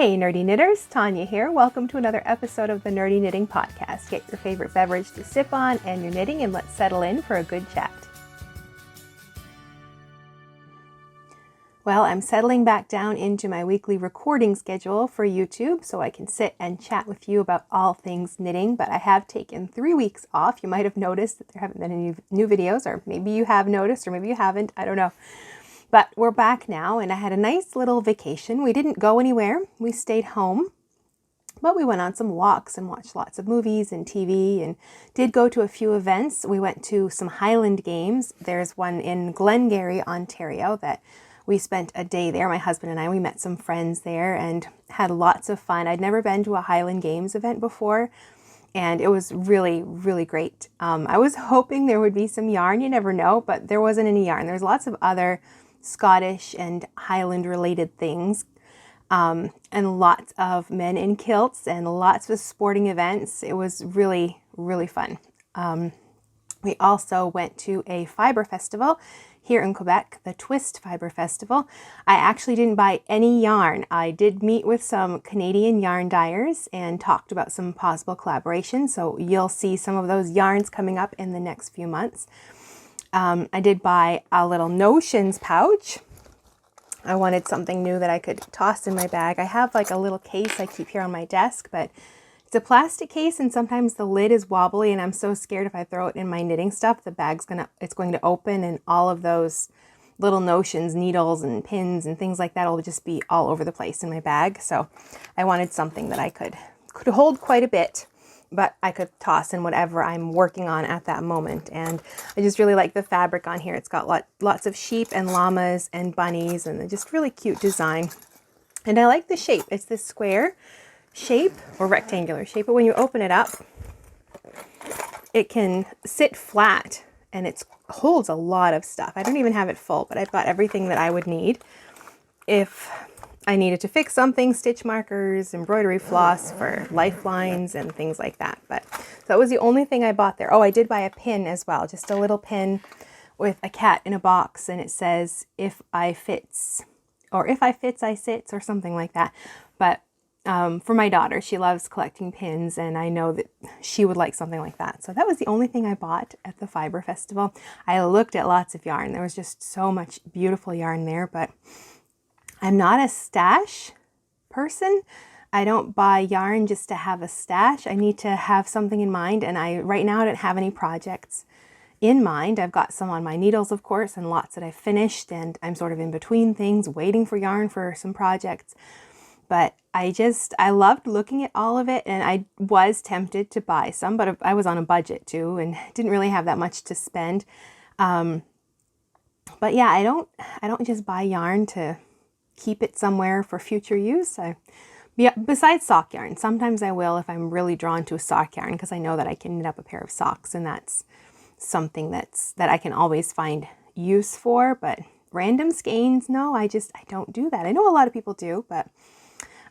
Hey nerdy knitters, Tanya here. Welcome to another episode of the Nerdy Knitting Podcast. Get your favorite beverage to sip on and your knitting, and let's settle in for a good chat. Well, I'm settling back down into my weekly recording schedule for YouTube so I can sit and chat with you about all things knitting, but I have taken 3 weeks off. You might have noticed that there haven't been any new videos, or maybe you have noticed, or maybe you haven't, I don't know. But we're back now, and I had a nice little vacation. We didn't go anywhere. We stayed home, but we went on some walks and watched lots of movies and TV and did go to a few events. We went to some Highland games. There's one in Glengarry, Ontario that we spent a day there. My husband and I, we met some friends there and had lots of fun. I'd never been to a Highland Games event before, and it was really, really great. I was hoping there would be some yarn. You never know, but there wasn't any yarn. There's lots of other Scottish and Highland related things, and lots of men in kilts and lots of sporting events. It was really, really fun. We also went to a fiber festival here in Quebec, the Twist Fiber Festival. I actually didn't buy any yarn. I did meet with some Canadian yarn dyers and talked about some possible collaboration, so you'll see some of those yarns coming up in the next few months. I did buy a little Notions pouch. I wanted something new that I could toss in my bag. I have like a little case I keep here on my desk, but it's a plastic case and sometimes the lid is wobbly, and I'm so scared if I throw it in my knitting stuff, the bag's it's going to open and all of those little Notions, needles and pins and things like that will just be all over the place in my bag. So I wanted something that I could hold quite a bit, but I could toss in whatever I'm working on at that moment. And I just really like the fabric on here. It's got lots of sheep and llamas and bunnies and just really cute design. And I like the shape. It's this square shape or rectangular shape, but when you open it up, it can sit flat and it holds a lot of stuff. I don't even have it full, but I've got everything that I would need if I needed to fix something, stitch markers, embroidery floss for lifelines and things like that. But so that was the only thing I bought there. Oh, I did buy a pin as well, just a little pin with a cat in a box, and it says, if I fits, or if I fits, I sits, or something like that. But for my daughter, she loves collecting pins, and I know that she would like something like that. So that was the only thing I bought at the Fiber Festival. I looked at lots of yarn. There was just so much beautiful yarn there, but I'm not a stash person. I don't buy yarn just to have a stash. I need to have something in mind, and right now I don't have any projects in mind. I've got some on my needles, of course, and lots that I've finished, and I'm sort of in between things, waiting for yarn for some projects. But I loved looking at all of it, and I was tempted to buy some, but I was on a budget too and didn't really have that much to spend. But yeah, I don't just buy yarn to keep it somewhere for future use. Besides sock yarn, sometimes I will if I'm really drawn to a sock yarn, because I know that I can knit up a pair of socks, and that's something that I can always find use for. But random skeins, no, I don't do that. I know a lot of people do, but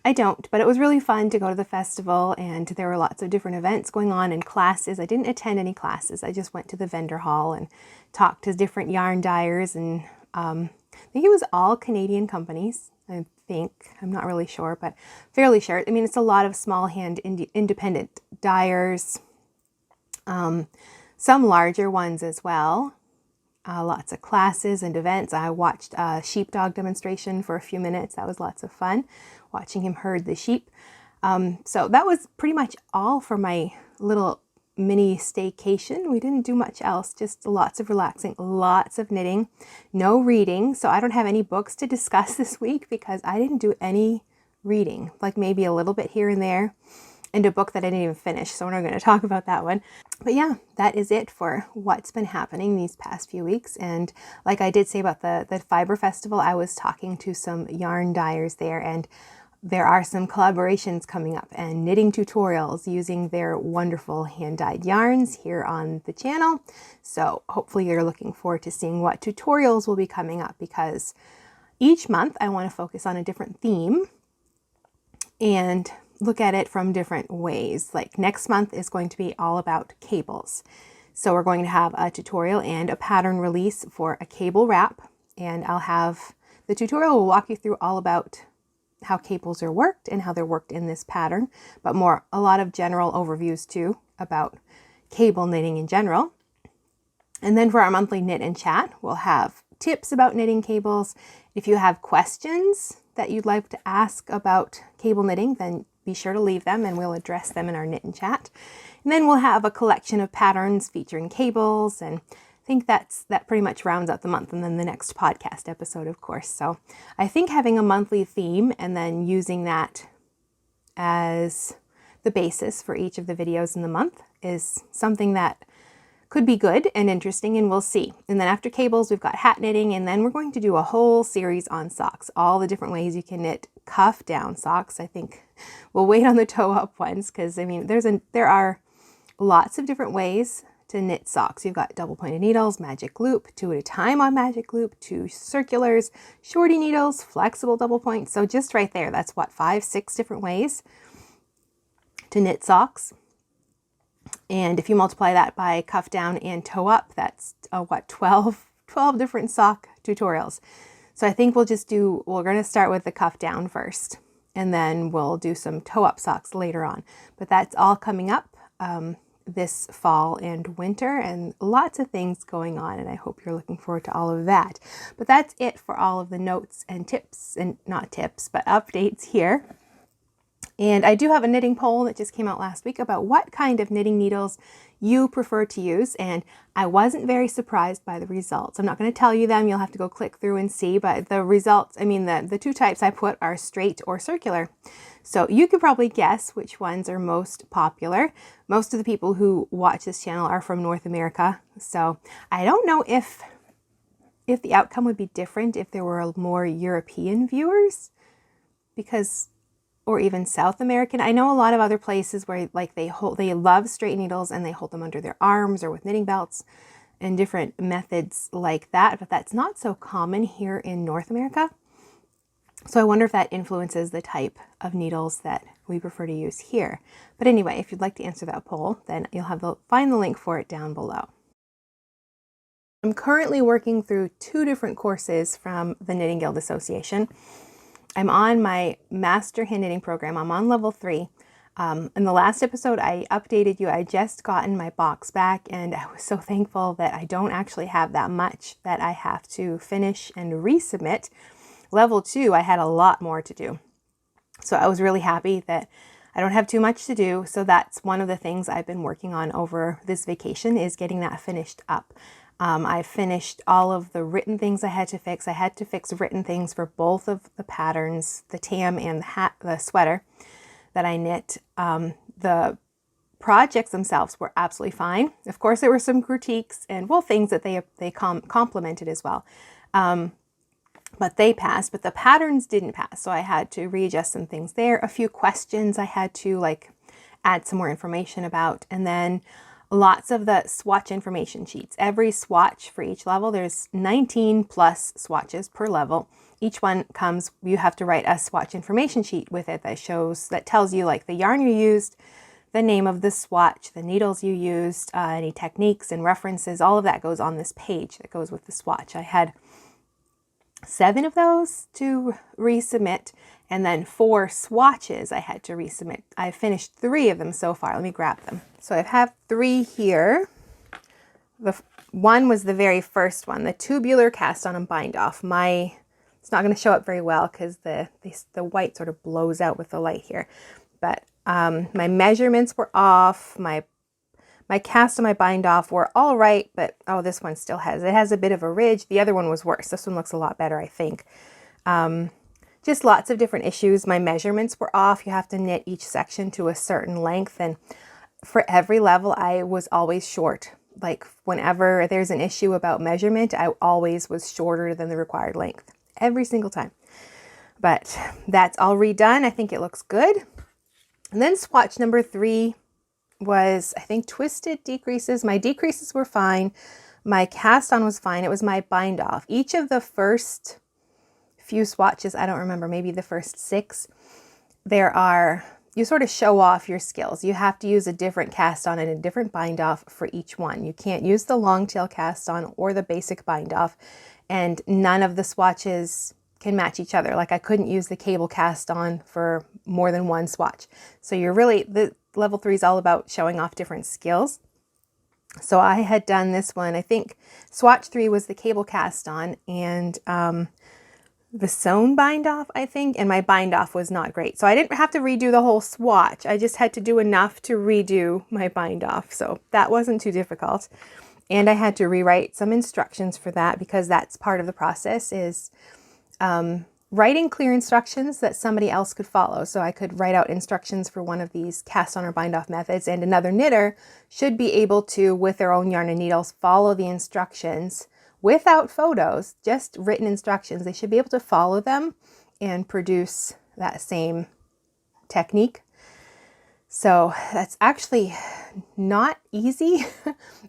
I don't. But it was really fun to go to the festival, and there were lots of different events going on and classes. I didn't attend any classes. I just went to the vendor hall and talked to different yarn dyers, and I think it was all Canadian companies, I think. I'm not really sure, but fairly sure. I mean, it's a lot of small hand independent dyers, some larger ones as well. Lots of classes and events. I watched a sheepdog demonstration for a few minutes. That was lots of fun, watching him herd the sheep. So that was pretty much all for my little mini staycation. We didn't do much else, just lots of relaxing, lots of knitting, no reading. So I don't have any books to discuss this week because I didn't do any reading, like maybe a little bit here and there, and a book that I didn't even finish. So we're not going to talk about that one. But yeah, that is it for what's been happening these past few weeks. And like I did say about the Fiber Festival, I was talking to some yarn dyers there, and there are some collaborations coming up and knitting tutorials using their wonderful hand-dyed yarns here on the channel. So hopefully you're looking forward to seeing what tutorials will be coming up, because each month I want to focus on a different theme and look at it from different ways. Like next month is going to be all about cables. So we're going to have a tutorial and a pattern release for a cable wrap, and the tutorial will walk you through all about how cables are worked and how they're worked in this pattern, but a lot of general overviews too about cable knitting in general. And then for our monthly knit and chat, we'll have tips about knitting cables. If you have questions that you'd like to ask about cable knitting, then be sure to leave them and we'll address them in our knit and chat. And then we'll have a collection of patterns featuring cables, and I think that pretty much rounds out the month, and then the next podcast episode, of course. So I think having a monthly theme and then using that as the basis for each of the videos in the month is something that could be good and interesting, and we'll see. And then after cables, we've got hat knitting, and then we're going to do a whole series on socks, all the different ways you can knit cuff down socks. I think we'll wait on the toe up ones because I mean there are lots of different ways to knit socks. You've got double pointed needles, magic loop, 2 at a time on magic loop, 2 circulars, shorty needles, flexible double point. So just right there, that's what, 5, 6 different ways to knit socks. And if you multiply that by cuff down and toe up, that's 12 different sock tutorials. So I think we're going to start with the cuff down first, and then we'll do some toe up socks later on. But that's all coming up this fall and winter, and lots of things going on, and I hope you're looking forward to all of that. But that's it for all of the notes and tips, and not tips, but updates here. And I do have a knitting poll that just came out last week about what kind of knitting needles you prefer to use, and I wasn't very surprised by the results. I'm not going to tell you them, you'll have to go click through and see, but the results, I mean the 2 types I put are straight or circular. So you could probably guess which ones are most popular. Most of the people who watch this channel are from North America, so I don't know if the outcome would be different if there were more European viewers, or even South American. I know a lot of other places where like they love straight needles and they hold them under their arms or with knitting belts and different methods like that, but that's not so common here in North America. So I wonder if that influences the type of needles that we prefer to use here. But anyway, if you'd like to answer that poll, then you'll find the link for it down below. I'm currently working through 2 different courses from the Knitting Guild Association. I'm on my Master Hand Knitting program. I'm on level 3. In the last episode, I updated you. I just gotten my box back, and I was so thankful that I don't actually have that much that I have to finish and resubmit. Level 2, I had a lot more to do. So I was really happy that I don't have too much to do. So that's one of the things I've been working on over this vacation, is getting that finished up. I finished all of the written things I had to fix. I had to fix written things for both of the patterns, the tam and the sweater that I knit. The projects themselves were absolutely fine. Of course, there were some critiques and things that they complimented as well. But they passed, but the patterns didn't pass. So I had to readjust some things there. A few questions I had to add some more information about, and then lots of the swatch information sheets. Every swatch for each level, there's 19 plus swatches per level. Each one you have to write a swatch information sheet with it that tells you the yarn you used, the name of the swatch, the needles you used, any techniques and references. All of that goes on this page that goes with the swatch. I had 7 of those to resubmit, and then 4 swatches I had to resubmit. I finished 3 of them so far. Let me grab them. So I have 3 here. The one was the very first one, the tubular cast on and bind off. It's not going to show up very well because the white sort of blows out with the light here. But my measurements were off. My cast and my bind off were all right, but this one still has a bit of a ridge. The other one was worse. This one looks a lot better, I think. Just lots of different issues. My measurements were off. You have to knit each section to a certain length, and for every level I was always short. Whenever there's an issue about measurement, I always was shorter than the required length every single time. But that's all redone. I think it looks good. And then swatch number 3 was, I think, twisted decreases. My decreases were fine. My cast on was fine. It was my bind off. Each of the first few swatches, I don't remember, maybe the first 6, you sort of show off your skills. You have to use a different cast on and a different bind off for each one. You can't use the long tail cast on or the basic bind off, and none of the swatches can match each other. Like I couldn't use the cable cast on for more than one swatch. So you're really, the level 3 is all about showing off different skills. So I had done this one, I think swatch 3 was the cable cast on and the sewn bind off, I think, and my bind off was not great. So I didn't have to redo the whole swatch. I just had to do enough to redo my bind off. So that wasn't too difficult. And I had to rewrite some instructions for that because that's part of the process is writing clear instructions that somebody else could follow. So I could write out instructions for one of these cast on or bind off methods, and another knitter should be able to, with their own yarn and needles, follow the instructions without photos, just written instructions. They should be able to follow them and produce that same technique. So that's actually not easy.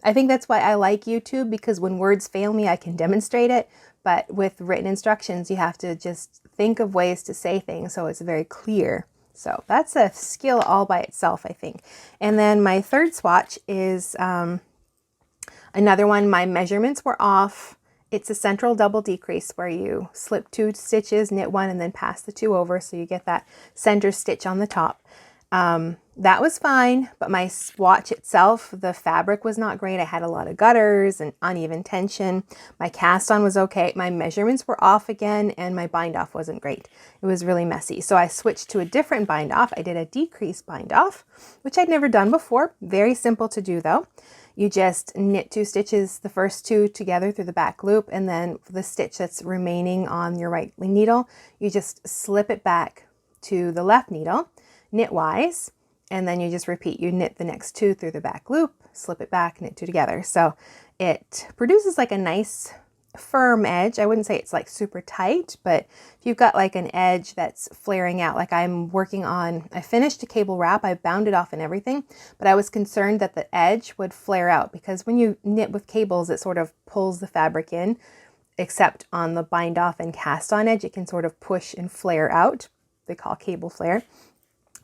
I think that's why I like YouTube, because when words fail me, I can demonstrate it. But with written instructions, you have to just think of ways to say things so it's very clear. So that's a skill all by itself, I think. And then my third swatch is another one. My measurements were off. It's a central double decrease where you slip 2 stitches, knit 1, and then pass the 2 over so you get that center stitch on the top. That was fine, but my swatch itself, the fabric was not great. I had a lot of gutters and uneven tension. My cast on was okay. My measurements were off again, and my bind off wasn't great. It was really messy. So I switched to a different bind off. I did a decrease bind off, which I'd never done before. Very simple to do though. You just knit 2 stitches, the first 2 together through the back loop, and then for the stitch that's remaining on your right needle, you just slip it back to the left needle, knitwise, and then you just repeat. You knit the next 2 through the back loop, slip it back, knit 2 together. So it produces like a nice firm edge. I wouldn't say it's like super tight, but if you've got like an edge that's flaring out, like I'm working on, I finished a cable wrap, I bound it off and everything, but I was concerned that the edge would flare out because when you knit with cables, it sort of pulls the fabric in, except on the bind off and cast on edge, it can sort of push and flare out. They call cable flare.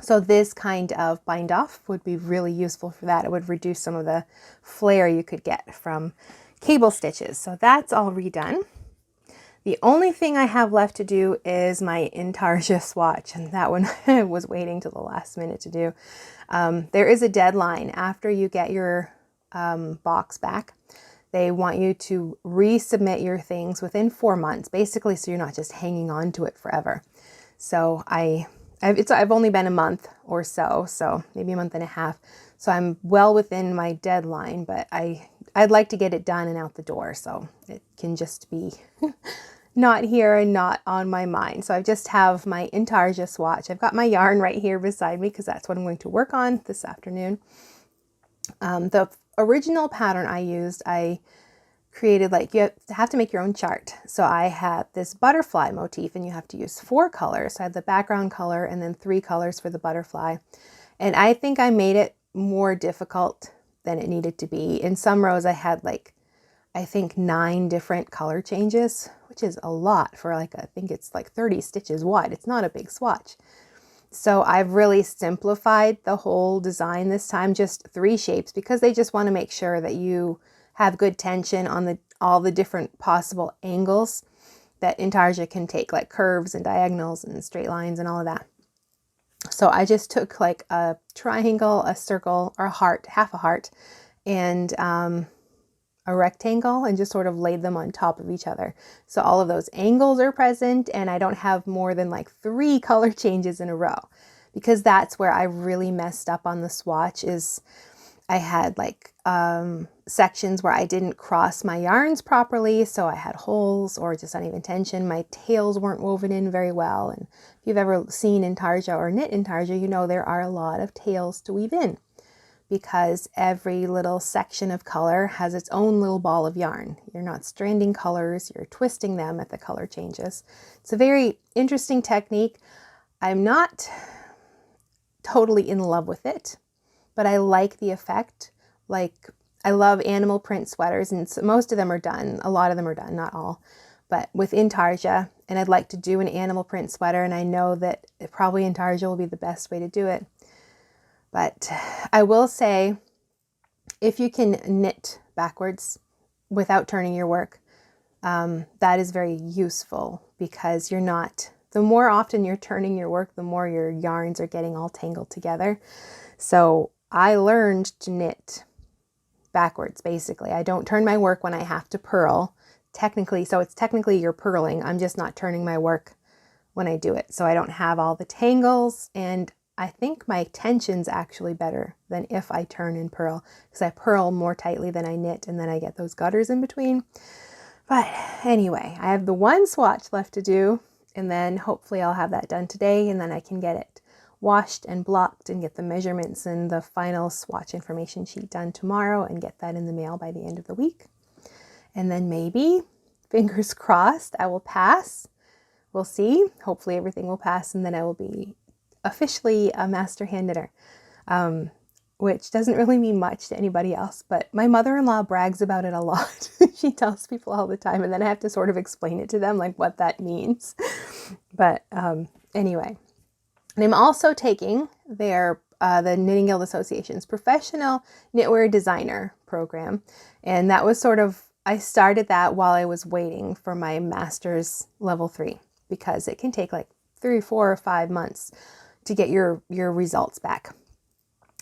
So this kind of bind off would be really useful for that. It would reduce some of the flare you could get from cable stitches. So that's all redone. The only thing I have left to do is my Intarsia swatch, and that one I was waiting till the last minute to do. There is a deadline after you get your box back. They want you to resubmit your things within 4 months, basically, so you're not just hanging on to it forever. So I've only been a month or so maybe a month and a half. So I'm well within my deadline, but I'd like to get it done and out the door. So it can just be not here and not on my mind. So I just have my Intarsia swatch. I've got my yarn right here beside me because that's what I'm going to work on this afternoon. The original pattern I used, I created, like, you have to make your own chart. So I had this butterfly motif and you have to use 4 colors. So I had the background color and then 3 colors for the butterfly. And I think I made it more difficult than it needed to be. In some rows I had like, I think 9 different color changes, which is a lot for like, I think it's like 30 stitches wide. It's not a big swatch. So I've really simplified the whole design this time, just 3 shapes, because they just want to make sure that you have good tension on all the different possible angles that Intarsia can take, like curves and diagonals and straight lines and all of that. So I just took like a triangle, a circle, or a heart, half a heart, and a rectangle, and just sort of laid them on top of each other. So all of those angles are present, and I don't have more than like 3 color changes in a row, because that's where I really messed up on the swatch. Is I had like sections where I didn't cross my yarns properly, so I had holes or just uneven tension. My tails weren't woven in very well, and if you've ever seen Intarsia or knit Intarsia, you know there are a lot of tails to weave in, because every little section of color has its own little ball of yarn. You're not stranding colors, you're twisting them at the color changes. It's a very interesting technique. I'm not totally in love with it, but I like the effect. Like, I love animal print sweaters, and most of them are done. A lot of them are done, not all. But with Intarsia, and I'd like to do an animal print sweater, and I know that probably Intarsia will be the best way to do it. But I will say, if you can knit backwards without turning your work, that is very useful. because you're not, the more often you're turning your work, the more your yarns are getting all tangled together. So I learned to knit backwards, basically. I don't turn my work when I have to purl, technically. So it's technically you're purling. I'm just not turning my work when I do it. So I don't have all the tangles, and I think my tension's actually better than if I turn and purl, because I purl more tightly than I knit, and then I get those gutters in between. But anyway, I have the one swatch left to do, and then hopefully I'll have that done today, and then I can get it washed and blocked and get the measurements and the final swatch information sheet done tomorrow and get that in the mail by the end of the week. And then maybe, fingers crossed, I will pass. We'll see. Hopefully everything will pass, and then I will be officially a master hand knitter, which doesn't really mean much to anybody else, but my mother-in-law brags about it a lot. She tells people all the time, and then I have to sort of explain it to them, like what that means. But anyway, and I'm also taking their the Knitting Guild Association's Professional Knitwear Designer program, and that was sort of, I started that while I was waiting for my master's level 3, because it can take like 3, 4, or 5 months to get your results back.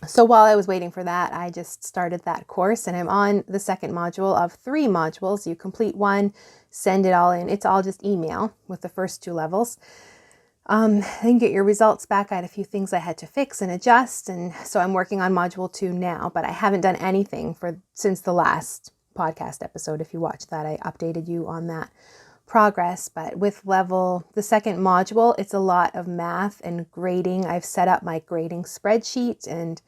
So while I was waiting for that, I just started that course, and I'm on the second module of 3 modules. You complete one, send it all in. It's all just email with the first 2 levels. Then get your results back. I had a few things I had to fix and adjust, and so I'm working on module 2 now, but I haven't done anything since the last podcast episode. If you watched that, I updated you on that progress. But with the second module, it's a lot of math and grading. I've set up my grading spreadsheet, and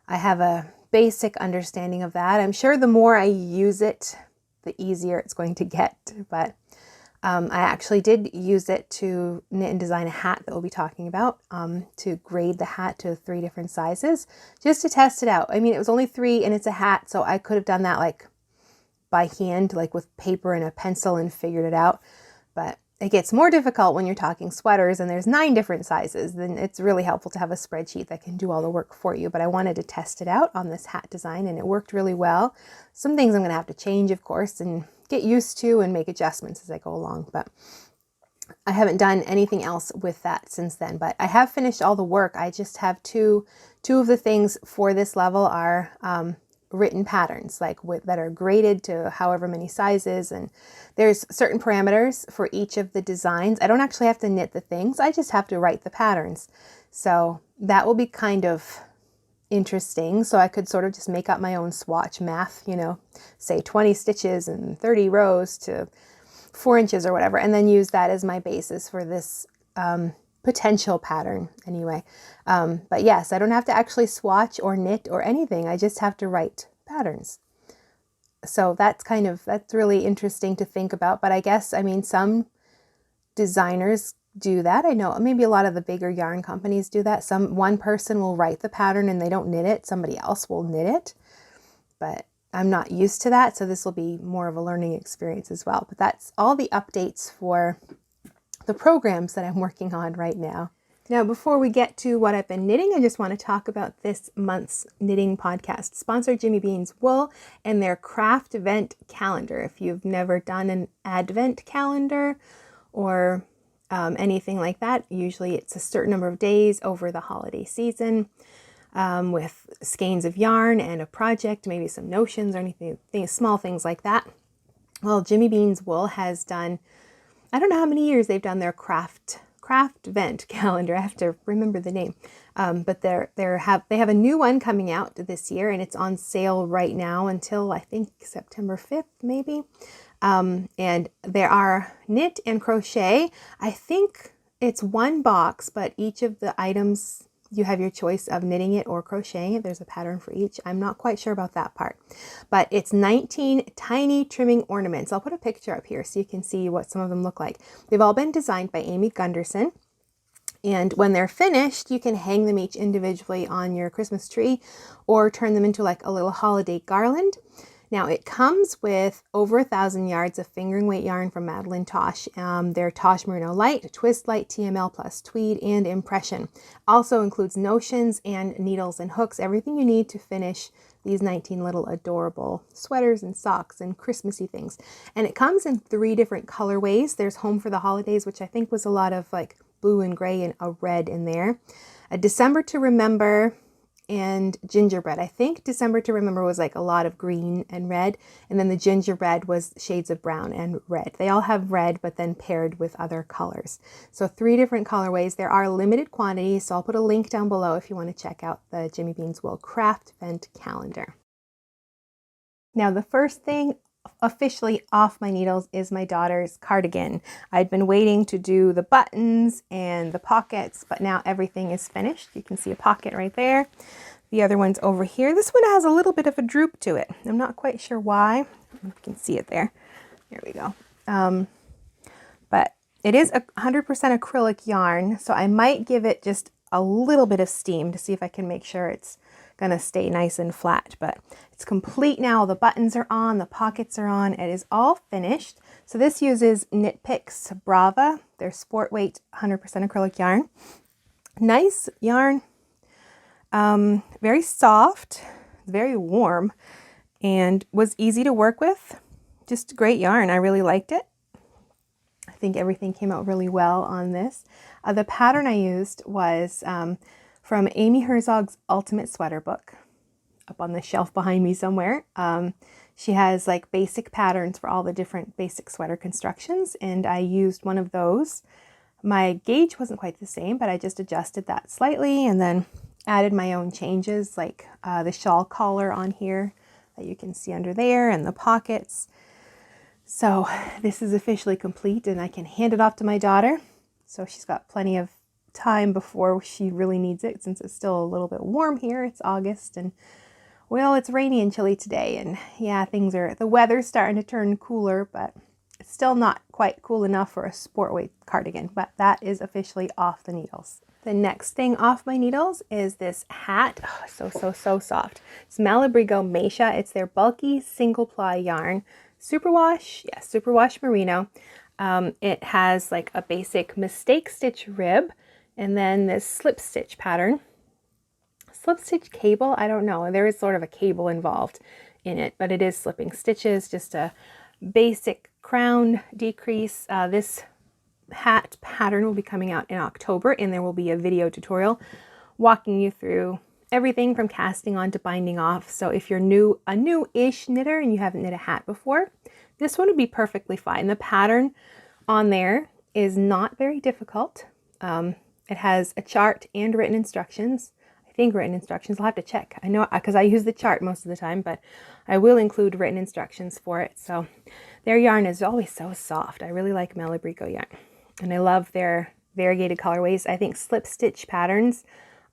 I have a basic understanding of that. I'm sure the more I use it, the easier it's going to get, but I actually did use it to knit and design a hat that we'll be talking about, to grade the hat to 3 different sizes, just to test it out. I mean, it was only 3 and it's a hat, so I could have done that like by hand, like with paper and a pencil, and figured it out. But it gets more difficult when you're talking sweaters and there's 9 different sizes. Then it's really helpful to have a spreadsheet that can do all the work for you. But I wanted to test it out on this hat design, and it worked really well. Some things I'm going to have to change, of course, and get used to and make adjustments as I go along. But I haven't done anything else with that since then. But I have finished all the work. I just have two of the things for this level are written patterns, like that are graded to however many sizes, and there's certain parameters for each of the designs. I don't actually have to knit the things, I just have to write the patterns. So that will be kind of interesting. So I could sort of just make up my own swatch math, say 20 stitches and 30 rows to 4 inches or whatever, and then use that as my basis for this potential pattern anyway. But yes, I don't have to actually swatch or knit or anything. I just have to write patterns. So that's really interesting to think about. But I guess, some designers do that. I know maybe a lot of the bigger yarn companies do that. One person will write the pattern and they don't knit it. Somebody else will knit it. But I'm not used to that. So this will be more of a learning experience as well. But that's all the updates for the programs that I'm working on right now. Now, before we get to what I've been knitting, I just want to talk about this month's knitting podcast sponsor, Jimmy Bean's Wool, and their Craftvent Calendar. If you've never done an advent calendar or anything like that, usually it's a certain number of days over the holiday season, with skeins of yarn and a project, maybe some notions or anything, small things like that. Well, Jimmy Bean's Wool has done, I don't know how many years they've done their Craftvent calendar. I have to remember the name. But they have a new one coming out this year, and it's on sale right now until I think September 5th, maybe. And there are knit and crochet. I think it's one box, but each of the items, you have your choice of knitting it or crocheting it. There's a pattern for each. I'm not quite sure about that part, but it's 19 tiny trimming ornaments. I'll put a picture up here so you can see what some of them look like. They've all been designed by Amy Gunderson. And when they're finished, you can hang them each individually on your Christmas tree or turn them into like a little holiday garland. Now it comes with over 1,000 yards of fingering weight yarn from Madeline Tosh. They're Tosh Merino Light, Twist Light, TML plus Tweed, and Impression. Also includes notions and needles and hooks, everything you need to finish these 19 little adorable sweaters and socks and Christmassy things. And it comes in 3 different colorways. There's Home for the Holidays, which I think was a lot of like blue and gray and a red in there. A December to Remember, and Gingerbread. I think December to Remember was like a lot of green and red, and then the Gingerbread was shades of brown and red. They all have red, but then paired with other colors. So 3 different colorways. There are limited quantities, so I'll put a link down below if you want to check out the Jimmy Beans Wool Craftvent Calendar. Now the first thing officially off my needles is my daughter's cardigan. I'd been waiting to do the buttons and the pockets, but now everything is finished. You can see a pocket right there. The other one's over here. This one has a little bit of a droop to it. I'm not quite sure why. You can see it there. There we go. But it is 100% acrylic yarn, so I might give it just a little bit of steam to see if I can make sure it's gonna stay nice and flat. But it's complete now. The buttons are on, the pockets are on. It is all finished. So this uses Knit Picks Brava. They're sport weight 100% acrylic yarn. Nice yarn, very soft, very warm, and was easy to work with. Just great yarn. I really liked it. I think everything came out really well on this. The pattern I used was from Amy Herzog's Ultimate Sweater Book, up on the shelf behind me somewhere. She has like basic patterns for all the different basic sweater constructions, and I used one of those. My gauge wasn't quite the same, but I just adjusted that slightly and then added my own changes, like the shawl collar on here that you can see under there, and the pockets. So this is officially complete, and I can hand it off to my daughter. So she's got plenty of time before she really needs it, since it's still a little bit warm here. It's August, and well, it's rainy and chilly today, and yeah, the weather's starting to turn cooler, but it's still not quite cool enough for a sport weight cardigan. But that is officially off the needles. The next thing off my needles is this hat. Oh, so soft. It's Malabrigo Mecha. It's their bulky single ply yarn. Superwash, yeah, superwash merino. It has like a basic mistake stitch rib, and then this slip stitch pattern. Slip stitch cable, I don't know. There is sort of a cable involved in it, but it is slipping stitches, just a basic crown decrease. This hat pattern will be coming out in October, and there will be a video tutorial walking you through everything from casting on to binding off. So if you're a new-ish knitter and you haven't knit a hat before, this one would be perfectly fine. The pattern on there is not very difficult. It has a chart and written instructions. I think written instructions. I'll have to check. I know because I use the chart most of the time, but I will include written instructions for it. So their yarn is always so soft. I really like Malabrigo yarn, and I love their variegated colorways. I think slip stitch patterns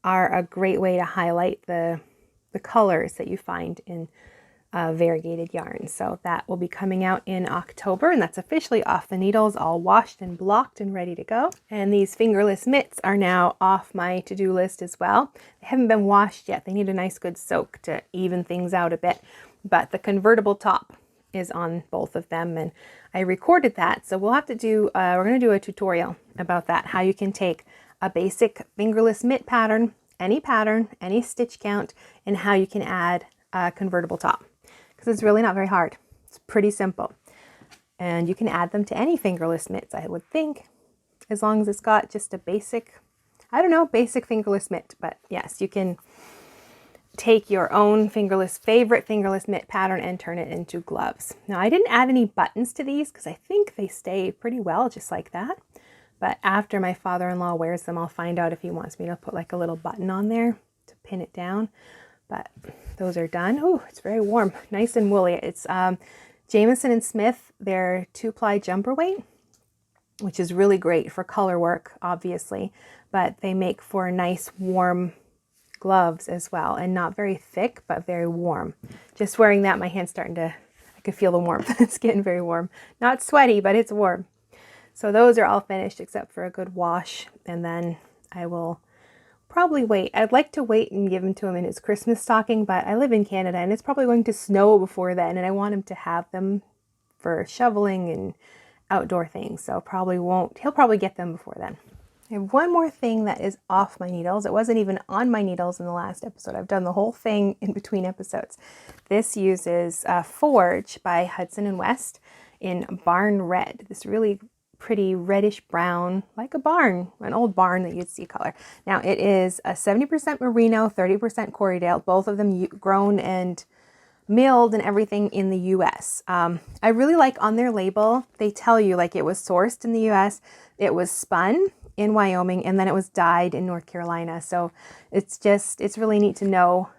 are a great way to highlight the colors that you find in variegated yarn. So that will be coming out in October, and that's officially off the needles, all washed and blocked and ready to go. And these fingerless mitts are now off my to-do list as well. They haven't been washed yet. They need a nice good soak to even things out a bit, but the convertible top is on both of them, and I recorded that. So we'll have to do, we're going to do a tutorial about that, how you can take a basic fingerless mitt pattern, any stitch count, and how you can add a convertible top. Because it's really not very hard. It's pretty simple. And you can add them to any fingerless mitts, I would think, as long as it's got just a basic, basic fingerless mitt. But yes, you can take your own favorite fingerless mitt pattern and turn it into gloves. Now, I didn't add any buttons to these because I think they stay pretty well just like that. But after my father-in-law wears them, I'll find out if he wants me to put like a little button on there to pin it down. But those are done. Oh, it's very warm, nice and woolly. It's Jamieson and Smith, their 2-ply jumper weight, which is really great for color work, obviously, but they make for nice warm gloves as well, and not very thick, but very warm. Just wearing that, my hand's starting to, I can feel the warmth. It's getting very warm. Not sweaty, but it's warm. So those are all finished except for a good wash, and then I will probably wait. I'd like to wait and give him to him in his Christmas stocking, but I live in Canada and it's probably going to snow before then, and I want him to have them for shoveling and outdoor things. So he'll probably get them before then. I have one more thing that is off my needles. It wasn't even on my needles in the last episode. I've done the whole thing in between episodes. This uses Forge by Hudson and West in Barn Red. This really pretty reddish brown, like a barn, an old barn that you'd see color. Now it is a 70% merino, 30% Corriedale, both of them grown and milled and everything in the US. I really like on their label, they tell you like it was sourced in the US, it was spun in Wyoming, and then it was dyed in North Carolina. So it's really neat to know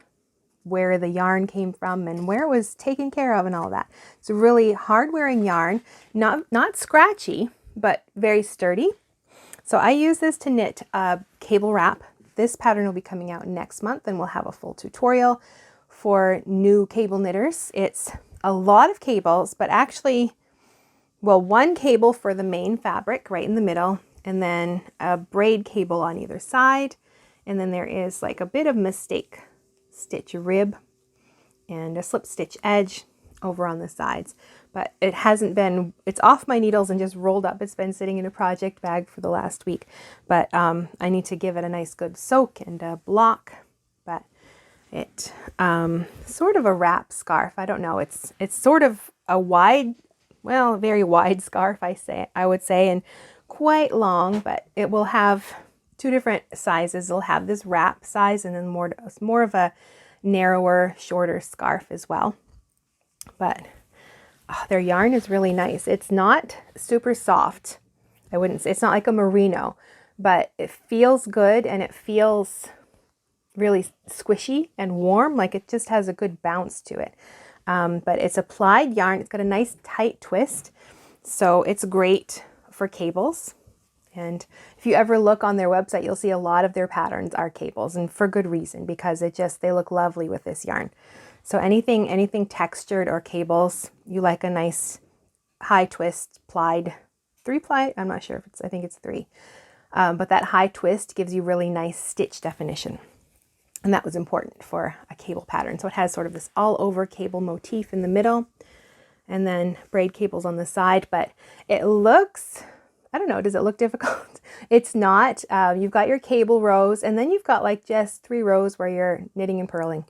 where the yarn came from and where it was taken care of and all that. It's a really hard wearing yarn, not scratchy, but very sturdy. So I use this to knit a cable wrap. This pattern will be coming out next month, and we'll have a full tutorial for new cable knitters. It's a lot of cables, but actually, well, one cable for the main fabric right in the middle, and then a braid cable on either side. And then there is like a bit of mistake stitch rib and a slip stitch edge over on the sides. But it's off my needles and just rolled up. It's been sitting in a project bag for the last week. But I need to give it a nice good soak and a block. But it sort of a wrap scarf. I don't know. It's sort of a very wide scarf, I would say, and quite long, but it will have two different sizes. It'll have this wrap size and then more of a narrower, shorter scarf as well. But their yarn is really nice. It's not super soft. I wouldn't say it's not like a merino, but it feels good and it feels really squishy and warm. Like it just has a good bounce to it. But it's a plied yarn. It's got a nice tight twist. So it's great for cables. And if you ever look on their website, you'll see a lot of their patterns are cables, and for good reason, because they look lovely with this yarn. So anything textured or cables, you like a nice high twist plied, 3-ply, I'm not sure I think it's 3. But that high twist gives you really nice stitch definition. And that was important for a cable pattern. So it has sort of this all over cable motif in the middle, and then braid cables on the side, but it looks, I don't know, does it look difficult? It's not. You've got your cable rows, and then you've got like just 3 rows where you're knitting and purling,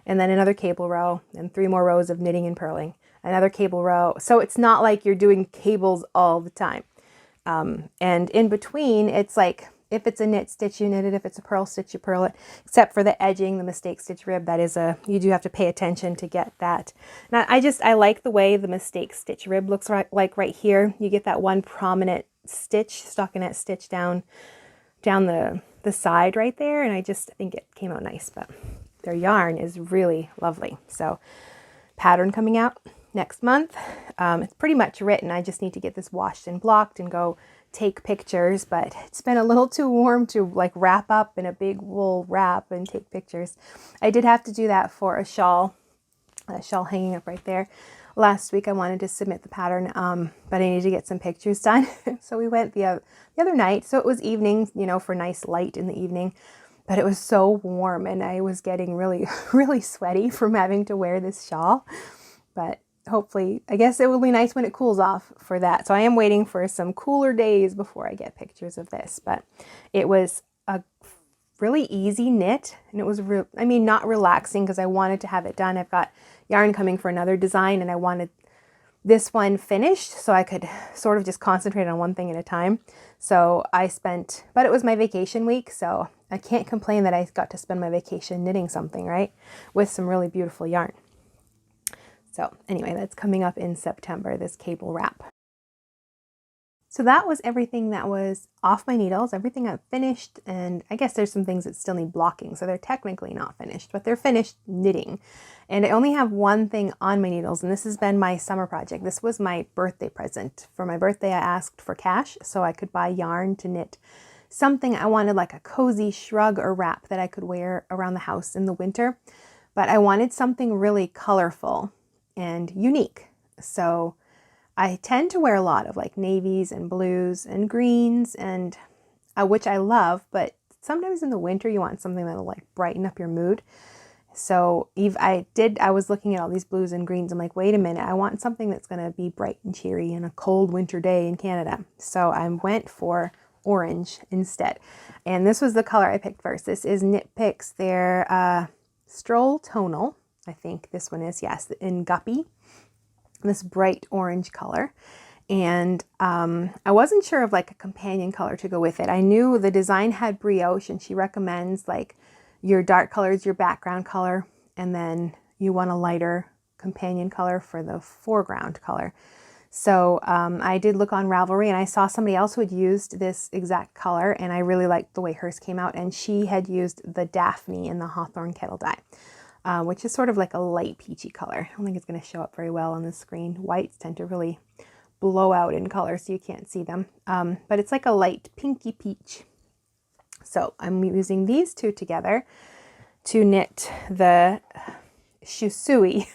and then another cable row, and 3 more rows of knitting and purling, another cable row. So it's not like you're doing cables all the time. And in between, it's like, if it's a knit stitch, you knit it. If it's a purl stitch, you purl it. Except for the edging, the mistake stitch rib, you do have to pay attention to get that. Now, I like the way the mistake stitch rib looks like right here. You get that one prominent stitch, stockinette stitch down the side right there. And I just think it came out nice, but their yarn is really lovely. So pattern coming out next month. It's pretty much written. I just need to get this washed and blocked and go take pictures, but it's been a little too warm to like wrap up in a big wool wrap and take pictures. I did have to do that for a shawl hanging up right there. Last week I wanted to submit the pattern, but I needed to get some pictures done. So we went the other night. So it was evening, for nice light in the evening, but it was so warm and I was getting really, really sweaty from having to wear this shawl. But hopefully, I guess it will be nice when it cools off for that. So I am waiting for some cooler days before I get pictures of this, but it was a really easy knit, and it was not relaxing because I wanted to have it done. I've got yarn coming for another design and I wanted this one finished so I could sort of just concentrate on one thing at a time. So but it was my vacation week, so I can't complain that I got to spend my vacation knitting something, right? With some really beautiful yarn. So anyway, that's coming up in September, this cable wrap. So that was everything that was off my needles, everything I've finished, and I guess there's some things that still need blocking, so they're technically not finished, but they're finished knitting. And I only have one thing on my needles, and this has been my summer project. This was my birthday present. For my birthday, I asked for cash so I could buy yarn to knit something. I wanted like a cozy shrug or wrap that I could wear around the house in the winter, but I wanted something really colorful and unique. So I tend to wear a lot of like navies and blues and greens, and which I love, but sometimes in the winter you want something that'll like brighten up your mood. So I was looking at all these blues and greens. I'm like, wait a minute, I want something that's going to be bright and cheery in a cold winter day in Canada. So I went for orange instead. And this was the color I picked first. This is Knit Picks, their Stroll Tonal. I think this one is, yes, in Guppy. This bright orange color. And I wasn't sure of like a companion color to go with it. I knew the design had brioche, and she recommends like your dark color is your background color, and then you want a lighter companion color for the foreground color. So I did look on Ravelry, and I saw somebody else who had used this exact color, and I really liked the way hers came out. And she had used the Daphne in the Hawthorne Kettle dye, which is sort of like a light peachy color. I don't think it's going to show up very well on the screen. Whites tend to really blow out in color, so you can't see them. But it's like a light pinky peach. So I'm using these two together to knit the Shusui.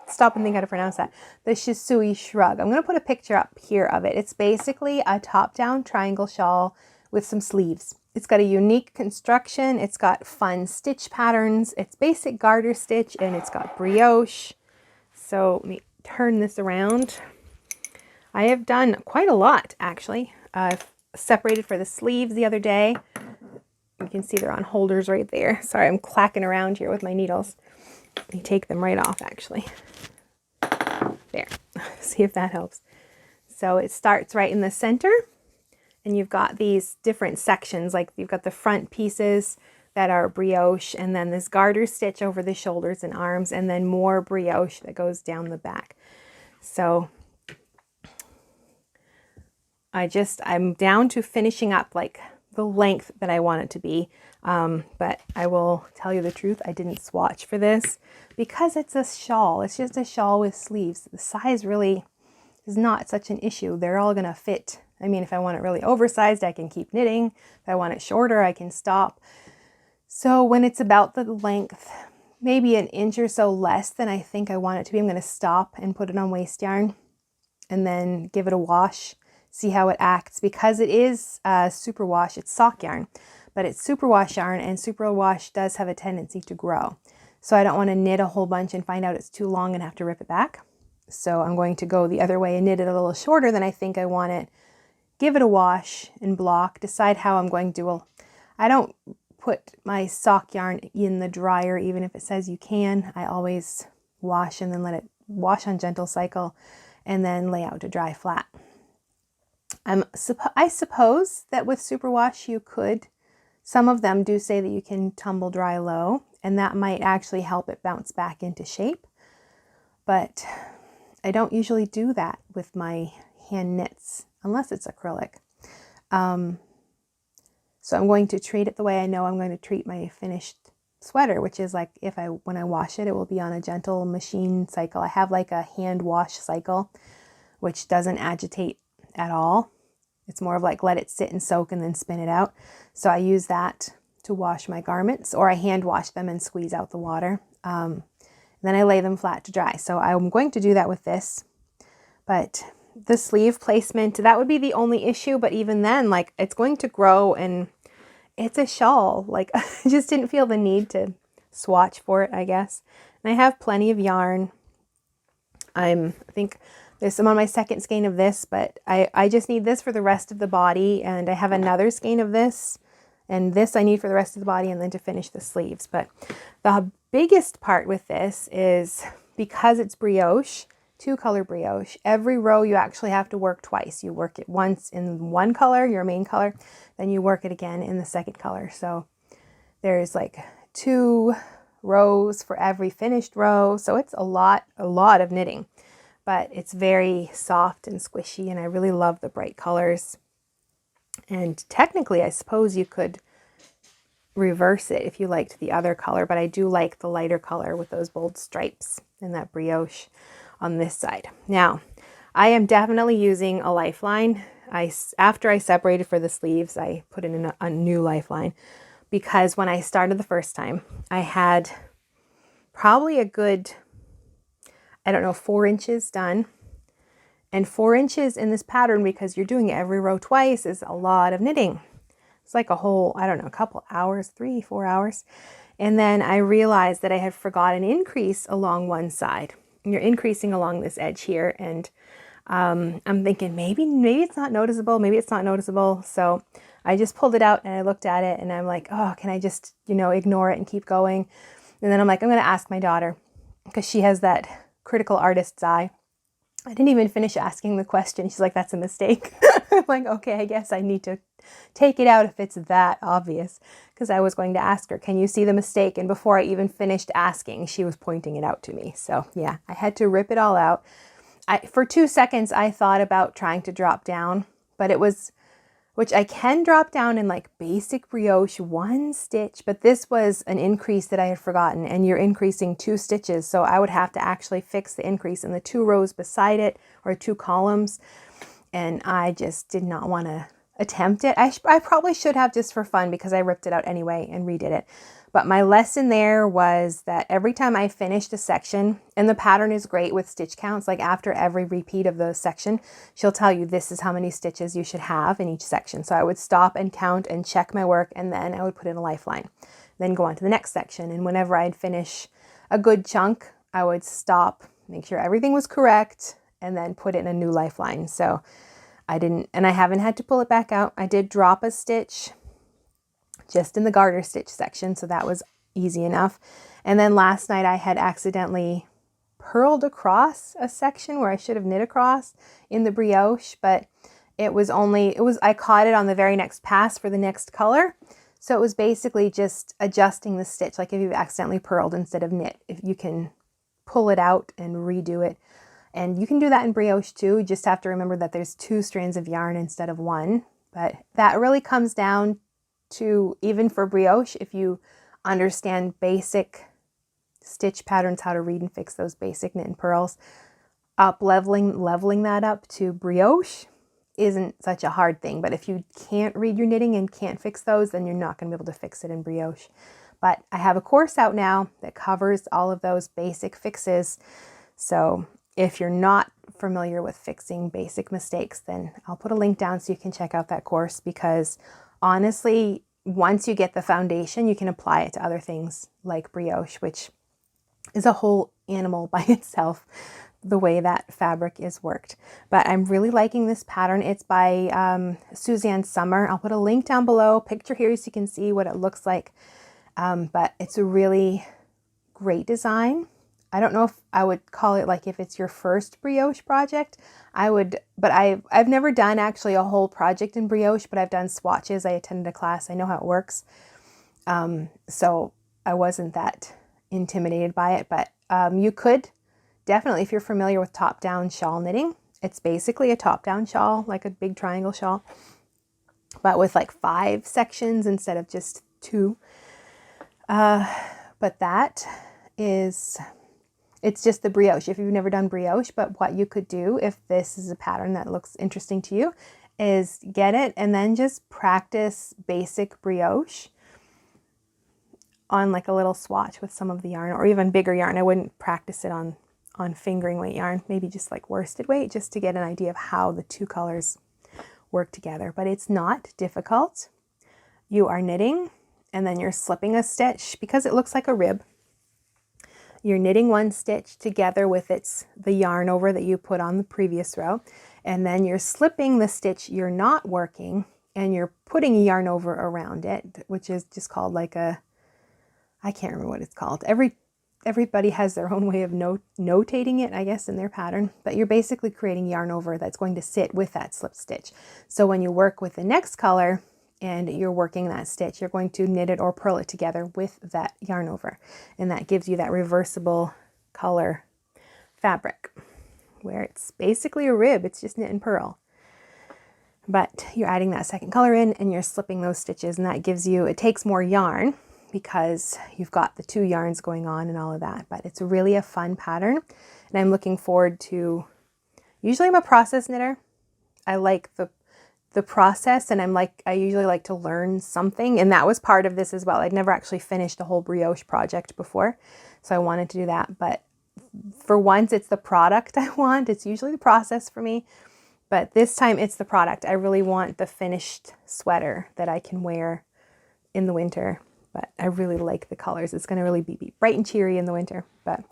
Stop and think how to pronounce that. The Shusui Shrug. I'm going to put a picture up here of it. It's basically a top-down triangle shawl with some sleeves. It's got a unique construction. It's got fun stitch patterns. It's basic garter stitch, and it's got brioche. So let me turn this around. I have done quite a lot, actually. I've separated for the sleeves the other day. You can see they're on holders right there. Sorry, I'm clacking around here with my needles. Let me take them right off, actually. There. See if that helps. So it starts right in the center, and you've got these different sections. Like you've got the front pieces that are brioche, and then this garter stitch over the shoulders and arms, and then more brioche that goes down the back. So I'm down to finishing up like the length that I want it to be. But I will tell you the truth, I didn't swatch for this because it's a shawl. It's just a shawl with sleeves. The size really is not such an issue. They're all going to fit. I mean, if I want it really oversized, I can keep knitting. If I want it shorter, I can stop. So when it's about the length, maybe an inch or so less than I think I want it to be, I'm going to stop and put it on waste yarn and then give it a wash. See how it acts, because it is superwash. It's sock yarn, but it's superwash yarn, and superwash does have a tendency to grow. So I don't want to knit a whole bunch and find out it's too long and have to rip it back. So I'm going to go the other way and knit it a little shorter than I think I want it. Give it a wash and block. Decide how I'm going to. Well, I don't put my sock yarn in the dryer, even if it says you can. I always wash and then let it wash on gentle cycle and then lay out to dry flat. I suppose that with superwash you could, some of them do say that you can tumble dry low, and that might actually help it bounce back into shape. But I don't usually do that with my hand knits, unless it's acrylic. So I'm going to treat it the way I know I'm going to treat my finished sweater, which is like when I wash it, it will be on a gentle machine cycle. I have like a hand wash cycle, which doesn't agitate at all. It's more of like let it sit and soak and then spin it out. So I use that to wash my garments, or I hand wash them and squeeze out the water. Then I lay them flat to dry. So I'm going to do that with this. But the sleeve placement, that would be the only issue. But even then, like, it's going to grow, and it's a shawl. Like, I just didn't feel the need to swatch for it, I guess. And I have plenty of yarn. I think I'm on my second skein of this, but I just need this for the rest of the body, and I have another skein of this, and this I need for the rest of the body, and then to finish the sleeves. But the biggest part with this is because it's brioche, 2-color brioche, every row you actually have to work twice. You work it once in one color, your main color, then you work it again in the second color. So there's like 2 rows for every finished row. So it's a lot of knitting. But it's very soft and squishy, and I really love the bright colors. And technically, I suppose you could reverse it if you liked the other color, but I do like the lighter color with those bold stripes and that brioche on this side. Now, I am definitely using a lifeline. After I separated for the sleeves, I put in a new lifeline, because when I started the first time, I had probably a good, 4 inches done. And 4 inches in this pattern, because you're doing every row twice, is a lot of knitting. It's like a whole, I don't know, a couple hours, 3-4 hours. And then I realized that I had forgot an increase along one side. And you're increasing along this edge here. And I'm thinking maybe it's not noticeable. Maybe it's not noticeable. So I just pulled it out and I looked at it and I'm like, oh, can I just, ignore it and keep going? And then I'm like, I'm going to ask my daughter because she has that critical artist's eye. I didn't even finish asking the question. She's like, that's a mistake. I'm like, okay, I guess I need to take it out if it's that obvious, because I was going to ask her, can you see the mistake? And before I even finished asking, she was pointing it out to me. So yeah, I had to rip it all out. For 2 seconds, I thought about trying to drop down, but which I can drop down in like basic brioche 1 stitch, but this was an increase that I had forgotten, and you're increasing 2 stitches. So I would have to actually fix the increase in the 2 rows beside it, or 2 columns. And I just did not want to attempt it. I probably should have, just for fun, because I ripped it out anyway and redid it. But my lesson there was that every time I finished a section, and the pattern is great with stitch counts, like after every repeat of the section, she'll tell you this is how many stitches you should have in each section. So I would stop and count and check my work, and then I would put in a lifeline, then go on to the next section. And whenever I'd finish a good chunk, I would stop, make sure everything was correct, and then put in a new lifeline. So I haven't had to pull it back out. I did drop a stitch just in the garter stitch section, so that was easy enough. And then last night I had accidentally purled across a section where I should have knit across in the brioche, but I caught it on the very next pass for the next color. So it was basically just adjusting the stitch, like if you've accidentally purled instead of knit, if you can pull it out and redo it. And you can do that in brioche too. You just have to remember that there's 2 strands of yarn instead of 1. But that really comes down to, even for brioche, if you understand basic stitch patterns, how to read and fix those basic knit and purls, leveling that up to brioche isn't such a hard thing. But if you can't read your knitting and can't fix those, then you're not going to be able to fix it in brioche. But I have a course out now that covers all of those basic fixes. So if you're not familiar with fixing basic mistakes, then I'll put a link down so you can check out that course, because honestly, once you get the foundation, you can apply it to other things like brioche, which is a whole animal by itself, the way that fabric is worked. But I'm really liking this pattern. It's by Susanne Sommer. I'll put a link down below, picture here so you can see what it looks like. But it's a really great design. I don't know if I would call it, like, if it's your first brioche project, but I've never done actually a whole project in brioche, but I've done swatches. I attended a class. I know how it works. So I wasn't that intimidated by it, but you could definitely, if you're familiar with top-down shawl knitting, it's basically a top-down shawl, like a big triangle shawl, but with like 5 sections instead of just 2. But that is... It's just the brioche, if you've never done brioche. But what you could do, if this is a pattern that looks interesting to you, is get it and then just practice basic brioche on like a little swatch with some of the yarn, or even bigger yarn. I wouldn't practice it on fingering weight yarn, maybe just like worsted weight, just to get an idea of how the 2 colors work together. But it's not difficult. You are knitting and then you're slipping a stitch because it looks like a rib. You're knitting 1 stitch together with the yarn over that you put on the previous row, and then you're slipping the stitch you're not working, and you're putting a yarn over around it, which is just called like I can't remember what it's called. Everybody has their own way of notating it, I guess, in their pattern, but you're basically creating yarn over that's going to sit with that slip stitch. So when you work with the next color, and you're working that stitch, you're going to knit it or purl it together with that yarn over. And that gives you that reversible color fabric where it's basically a rib. It's just knit and purl. But you're adding that second color in and you're slipping those stitches, and that gives you, it takes more yarn because you've got the 2 yarns going on and all of that. But it's really a fun pattern, and I'm looking forward to, usually I'm a process knitter. I like the process, and I usually like to learn something, and that was part of this as well. I'd never actually finished a whole brioche project before, so I wanted to do that. But for once, it's the product I want. It's usually the process for me, But this time it's the product. I really want the finished sweater that I can wear in the winter. But I really like the colors. It's going to really be bright and cheery in the winter. But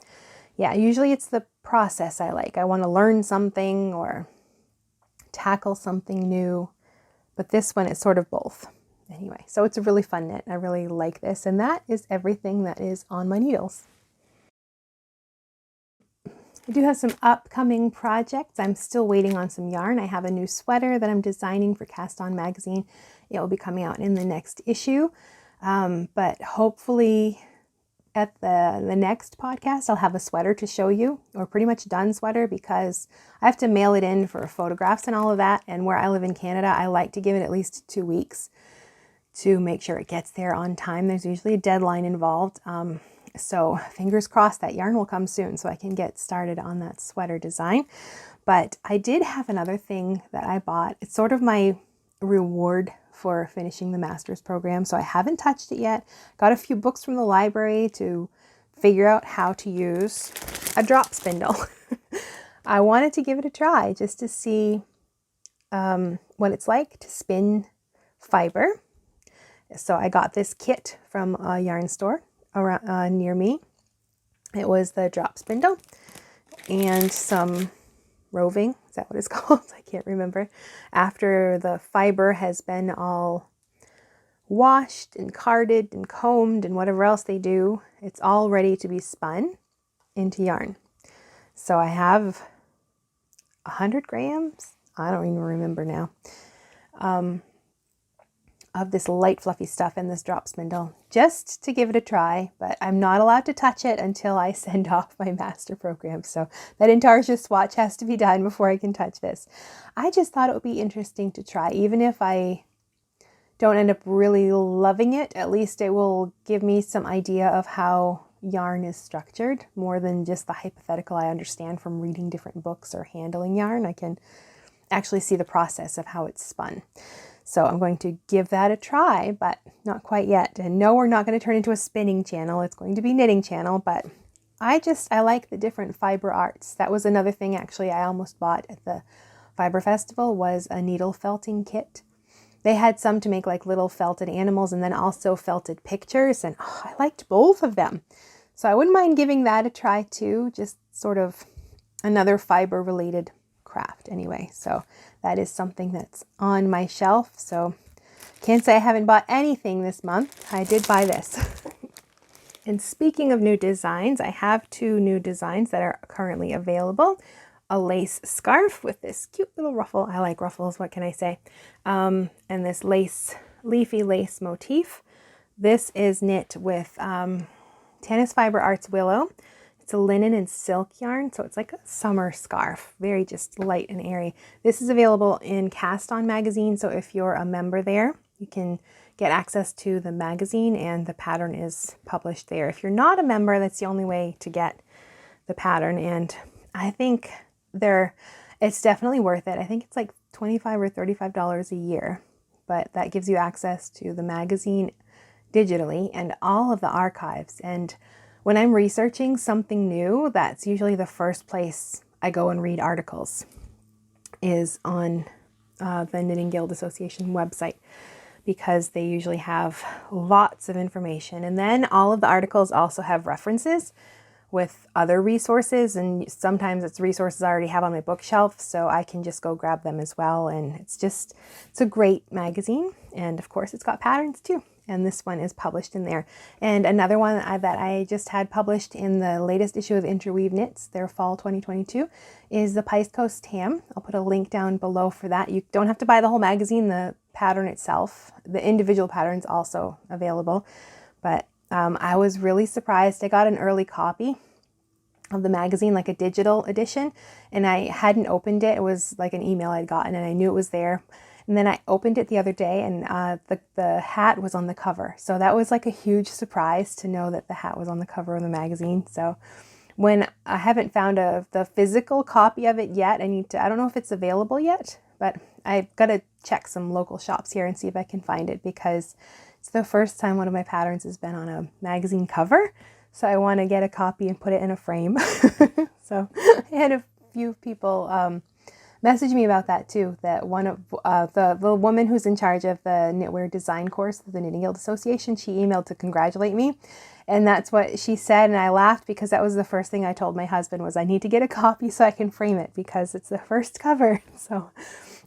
yeah, usually it's the process I like. I want to learn something or tackle something new. But this one is sort of both. Anyway, so it's a really fun knit. I really like this. And that is everything that is on my needles. I do have some upcoming projects. I'm still waiting on some yarn. I have a new sweater that I'm designing for Cast On magazine. It will be coming out in the next issue. But hopefully at the next podcast, I'll have a sweater to show you, or pretty much done sweater, because I have to mail it in for photographs and all of that. And where I live in Canada, I like to give it at least 2 weeks to make sure it gets there on time. There's usually a deadline involved. So fingers crossed that yarn will come soon so I can get started on that sweater design. But I did have another thing that I bought. It's sort of my reward for finishing the master's program. So I haven't touched it yet. Got a few books from the library to figure out how to use a drop spindle. I wanted to give it a try just to see what it's like to spin fiber. So I got this kit from a yarn store around near me. It was the drop spindle and some roving. Is that what it's called? I can't remember. After the fiber has been all washed and carded and combed and whatever else they do, it's all ready to be spun into yarn. So I have 100 grams. I don't even remember now. Of this light fluffy stuff in this drop spindle just to give it a try, but I'm not allowed to touch it until I send off my master program. So that Intarsia swatch has to be done before I can touch this. I just thought it would be interesting to try. Even if I don't end up really loving it, at least it will give me some idea of how yarn is structured more than just the hypothetical I understand from reading different books or handling yarn. I can actually see the process of how it's spun. So I'm going to give that a try, but not quite yet. And no, we're not going to turn into a spinning channel. It's going to be knitting channel, but I like the different fiber arts. That was another thing actually I almost bought at the Fiber Festival, was a needle felting kit. They had some to make like little felted animals and then also felted pictures, and I liked both of them. So I wouldn't mind giving that a try too, just sort of another fiber related craft anyway. So that is something that's on my shelf. So can't say I haven't bought anything this month. I did buy this. And speaking of new designs, I have 2 new designs that are currently available. A lace scarf with this cute little ruffle. I like ruffles, what can I say? And this leafy lace motif. This is knit with Tennis Fiber Arts Willow. It's a linen and silk yarn, so it's like a summer scarf, very just light and airy. This is available in Cast On magazine, so if you're a member there, you can get access to the magazine and the pattern is published there. If you're not a member, that's the only way to get the pattern, and I think it's definitely worth it. I think it's like $25 or $35 a year, but that gives you access to the magazine digitally and all of the archives. And when I'm researching something new, that's usually the first place I go and read articles, is on the Knitting Guild Association website, because they usually have lots of information. And then all of the articles also have references with other resources, and sometimes it's resources I already have on my bookshelf, so I can just go grab them as well. And it's a great magazine, and of course it's got patterns too. And this one is published in there. And another one that I just had published in the latest issue of Interweave Knits, their fall 2022, is the Pice Coast Tam. I'll put a link down below for that. You don't have to buy the whole magazine, the pattern itself. The individual patterns also available. But I was really surprised. I got an early copy of the magazine, like a digital edition, and I hadn't opened it. It was like an email I'd gotten, and I knew it was there. And then I opened it the other day, and the hat was on the cover. So that was like a huge surprise to know that the hat was on the cover of the magazine. So when I haven't found the physical copy of it yet, I don't know if it's available yet, but I've got to check some local shops here and see if I can find it, because it's the first time one of my patterns has been on a magazine cover. So I want to get a copy and put it in a frame. So I had a few people messaged me about that too, that one of the woman who's in charge of the Knitwear Design course of the Knitting Guild Association, she emailed to congratulate me. And that's what she said. And I laughed because that was the first thing I told my husband was I need to get a copy so I can frame it because it's the first cover. So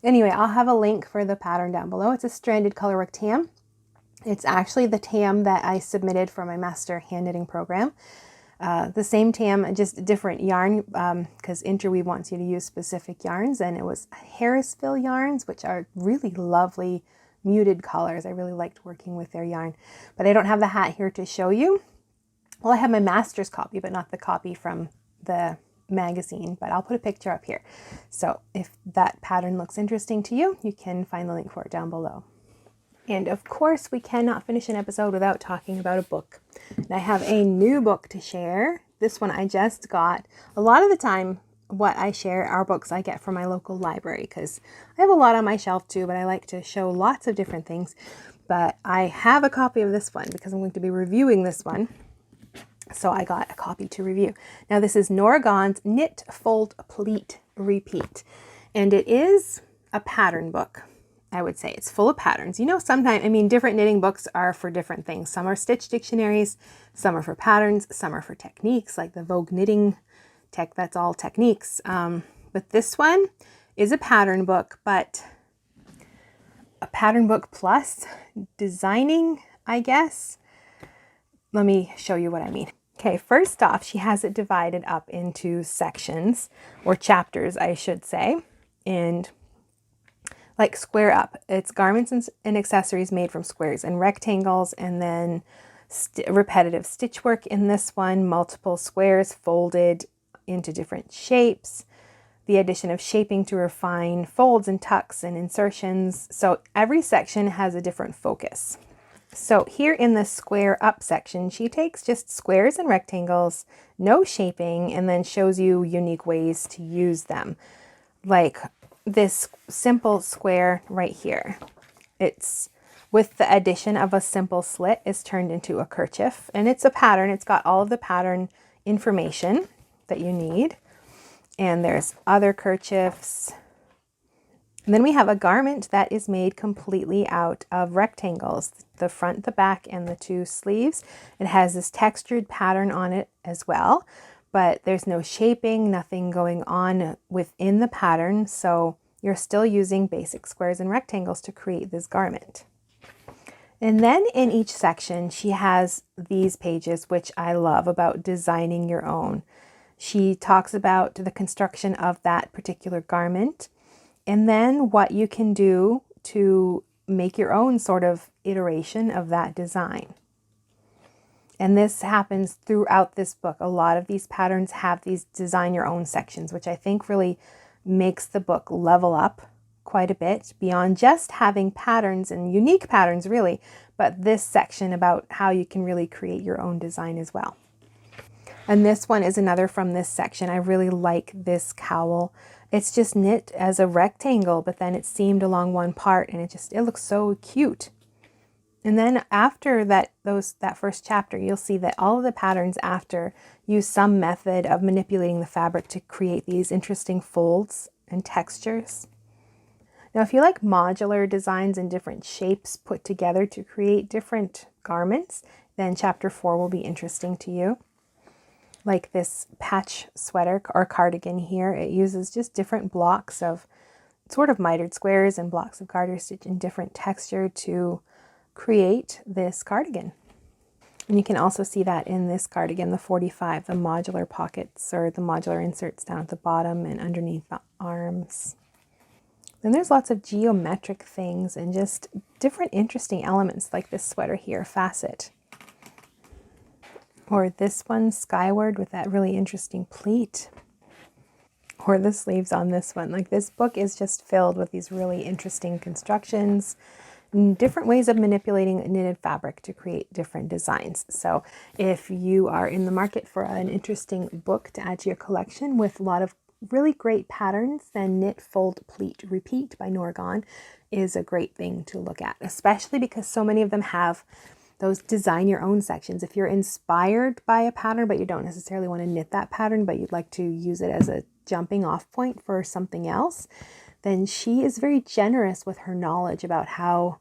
anyway, I'll have a link for the pattern down below. It's a stranded colorwork tam. It's actually the tam that I submitted for my master hand knitting program. The same tam, just different yarn, because Interweave wants you to use specific yarns, and it was Harrisville yarns, which are really lovely muted colors. I really liked working with their yarn, but I don't have the hat here to show you. Well, I have my master's copy, but not the copy from the magazine, but I'll put a picture up here. So if that pattern looks interesting to you, you can find the link for it down below. And of course, we cannot finish an episode without talking about a book. And I have a new book to share. This one I just got. A lot of the time, what I share are books I get from my local library because I have a lot on my shelf too, but I like to show lots of different things. But I have a copy of this one because I'm going to be reviewing this one. So I got a copy to review. Now this is Nora Gaughan's Knit, Fold, Pleat, Repeat. And it is a pattern book. I would say it's full of patterns. You know, sometimes, I mean, different knitting books are for different things. Some are stitch dictionaries, some are for patterns, some are for techniques, like the Vogue Knitting Tech, that's all techniques. But this one is a pattern book, but a pattern book plus designing, I guess. Let me show you what I mean. Okay, first off, she has it divided up into sections, or chapters, I should say, and like square up. It's garments and accessories made from squares and rectangles, and then repetitive stitch work in this one, multiple squares folded into different shapes, the addition of shaping to refine folds and tucks and insertions. So every section has a different focus. So here in the square up section, she takes just squares and rectangles, no shaping, and then shows you unique ways to use them. Like this simple square right here. It's with the addition of a simple slit is turned into a kerchief, and it's a pattern. It's got all of the pattern information that you need. And there's other kerchiefs. And then we have a garment that is made completely out of rectangles, the front, the back, and the two sleeves. It has this textured pattern on it as well, but there's no shaping, nothing going on within the pattern. So you're still using basic squares and rectangles to create this garment. And then in each section, she has these pages, which I love, about designing your own. She talks about the construction of that particular garment, and then what you can do to make your own sort of iteration of that design. And this happens throughout this book. A lot of these patterns have these design your own sections, which I think really makes the book level up quite a bit beyond just having patterns and unique patterns really, but this section about how you can really create your own design as well. And this one is another from this section. I really like this cowl. It's just knit as a rectangle, but then it's seamed along one part, and it looks so cute. And then after that first chapter, you'll see that all of the patterns after use some method of manipulating the fabric to create these interesting folds and textures. Now, if you like modular designs and different shapes put together to create different garments, then chapter 4 will be interesting to you. Like this patch sweater or cardigan here, it uses just different blocks of sort of mitered squares and blocks of garter stitch in different texture to create this cardigan. And you can also see that in this cardigan, the 45, the modular pockets or the modular inserts down at the bottom and underneath the arms. Then there's lots of geometric things and just different interesting elements like this sweater here, facet. Or this one, skyward, with that really interesting pleat. Or the sleeves on this one. Like, this book is just filled with these really interesting constructions and different ways of manipulating knitted fabric to create different designs. So if you are in the market for an interesting book to add to your collection with a lot of really great patterns, then Knit, Fold, Pleat, Repeat by Nora Gaughan is a great thing to look at, especially because so many of them have those design your own sections. If you're inspired by a pattern, but you don't necessarily want to knit that pattern, but you'd like to use it as a jumping off point for something else, then she is very generous with her knowledge about how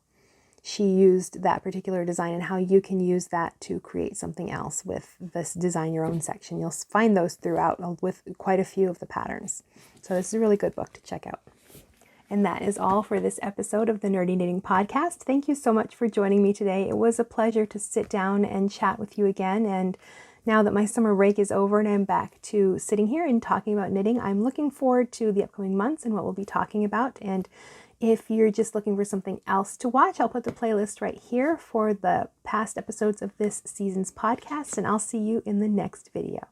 she used that particular design and how you can use that to create something else with this Design Your Own section. You'll find those throughout with quite a few of the patterns. So this is a really good book to check out. And that is all for this episode of the Nerdy Knitting Podcast. Thank you so much for joining me today. It was a pleasure to sit down and chat with you again. And now that my summer break is over and I'm back to sitting here and talking about knitting, I'm looking forward to the upcoming months and what we'll be talking about. And if you're just looking for something else to watch, I'll put the playlist right here for the past episodes of this season's podcast, and I'll see you in the next video.